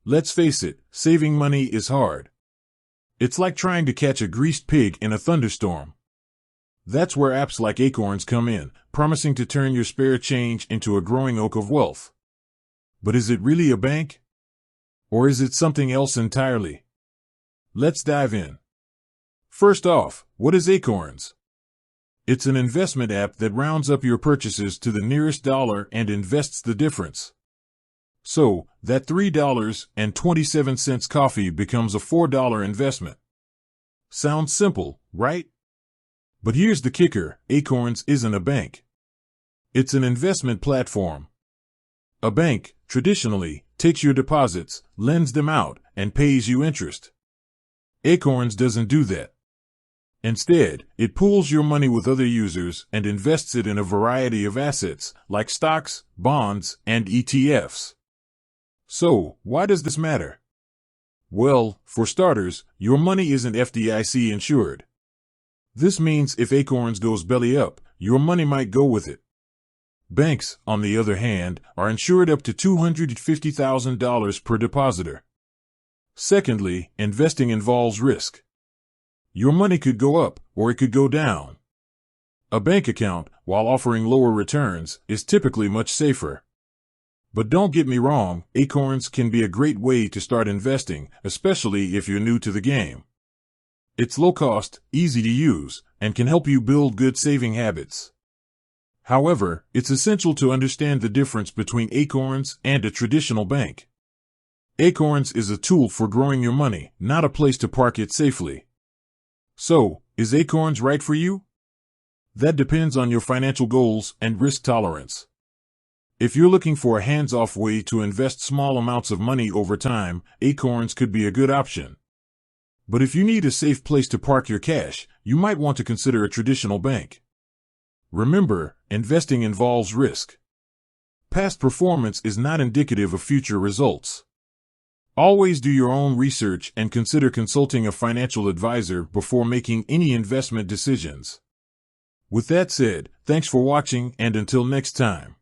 Let's face it, saving money is hard. It's like trying to catch a greased pig in a thunderstorm. That's where apps like Acorns come in, promising to turn your spare change into a growing oak of wealth. But is it really a bank? Or is it something else entirely? Let's dive in. First off, what is Acorns? It's an investment app that rounds up your purchases to the nearest dollar and invests the difference. So, that $3.27 coffee becomes a $4 investment. Sounds simple, right? But here's the kicker, Acorns isn't a bank. It's an investment platform. A bank, traditionally, takes your deposits, lends them out, and pays you interest. Acorns doesn't do that. Instead, it pools your money with other users and invests it in a variety of assets, like stocks, bonds, and ETFs. So, why does this matter? Well, for starters, your money isn't FDIC insured. This means if Acorns goes belly up, your money might go with it. Banks, on the other hand, are insured up to $250,000 per depositor. Secondly, investing involves risk. Your money could go up, or it could go down. A bank account, while offering lower returns, is typically much safer. But don't get me wrong, Acorns can be a great way to start investing, especially if you're new to the game. It's low cost, easy to use, and can help you build good saving habits. However, it's essential to understand the difference between Acorns and a traditional bank. Acorns is a tool for growing your money, not a place to park it safely. So, is Acorns right for you? That depends on your financial goals and risk tolerance. If you're looking for a hands-off way to invest small amounts of money over time, Acorns could be a good option. But if you need a safe place to park your cash, you might want to consider a traditional bank. Remember, investing involves risk. Past performance is not indicative of future results. Always do your own research and consider consulting a financial advisor before making any investment decisions. With that said, thanks for watching, and until next time.